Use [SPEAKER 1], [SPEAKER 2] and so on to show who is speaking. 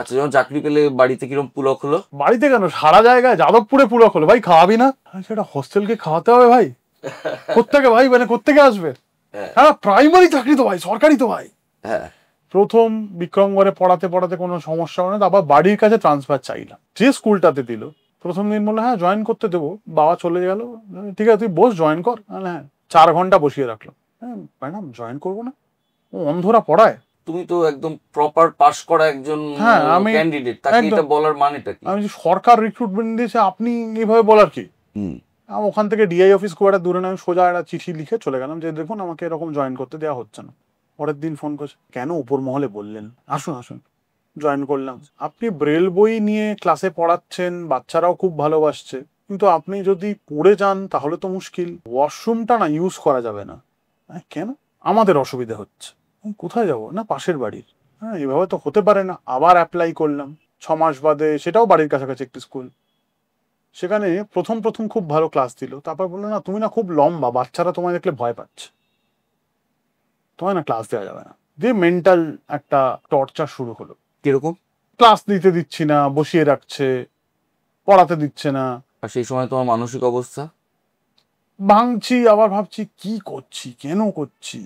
[SPEAKER 1] আচ্ছা, যখন চাকরি পেলে বাড়িতে কিরকম পুলক হলো?
[SPEAKER 2] বাড়িতে কেন, সারা জায়গায় যাদবপুরে পুলক হলো। ভাই খাওয়াবি না? সেটা হোস্টেলকে খাওয়াতে হবে ভাই। কোত্থেকে ভাই, মানে কোত্থেকে আসবে? হ্যাঁ প্রাইমারি চাকরি তো ভাই, সরকারি তো ভাই।
[SPEAKER 1] হ্যাঁ,
[SPEAKER 2] প্রথম বিক্রমগড়ে পড়াতে পড়াতে কোনো সমস্যা হলো না, তারপর বাড়ির কাছে ট্রান্সফার চাইলাম। যে স্কুলটাতে দিল প্রথম দিন বললো হ্যাঁ জয়েন করতে দেবো, বাবা চলে গেল। ঠিক আছে তুই বস, জয়েন কর। হ্যাঁ 4 ঘন্টা বসিয়ে রাখলো। হ্যাঁ ম্যাডাম জয়েন করবো না, ও অন্ধরা পড়ায়।
[SPEAKER 1] তুমি তো একদম প্রপার পাস করা একজন
[SPEAKER 2] হ্যাঁ আমি
[SPEAKER 1] ক্যান্ডিডেট, তাকে
[SPEAKER 2] একদম,
[SPEAKER 1] এটা বলার মানেটা কি?
[SPEAKER 2] আমি যে সরকার রিক্রুটমেন্ট দিয়েছে আপনি এইভাবে বলার কি? ওখান থেকে ডিআই অফিস খুব একটা দূরে না, আমি সোজা একটা চিঠি লিখে চলে গেলাম যে দেখুন আমাকে এরকম জয়েন করতে দেওয়া হচ্ছে না। পরের দিন ফোন করছে, কেন উপর মহলে বললেন, আসুন আসুন। জয়েন করলাম। আপনি ব্রেল বই নিয়ে ক্লাসে পড়াচ্ছেন, বাচ্চারাও খুব ভালোবাসছে, কিন্তু আপনি যদি পড়ে যান তাহলে তো মুশকিল। ওয়াশরুমটা না ইউজ করা যাবে না। কেন? আমাদের অসুবিধা হচ্ছে। কোথায় যাব? না পাশের বাড়ির। হ্যাঁ এভাবে তো হতে পারে না। আবার অ্যাপ্লাই করলাম 6 মাস বাদে, সেটাও বাড়ির কাছাকাছি একটি স্কুল। সেখানে প্রথম প্রথম খুব ভালো ক্লাস দিল, তারপর বললো না তুমি না খুব লম্বা, বাচ্চারা তোমায় দেখলে ভয় পাচ্ছে, তোমায় না ক্লাস দেওয়া যাবে না। দিয়ে মেন্টাল একটা টর্চার শুরু হলো।
[SPEAKER 1] কিরকম?
[SPEAKER 2] ক্লাস দিতে দিচ্ছি না, বসিয়ে রাখছে, পড়াতে দিচ্ছে না।
[SPEAKER 1] আর সেই সময় তোমার মানসিক অবস্থা?
[SPEAKER 2] ভাঙছি, আবার ভাবছি কি করছি, কেন করছি।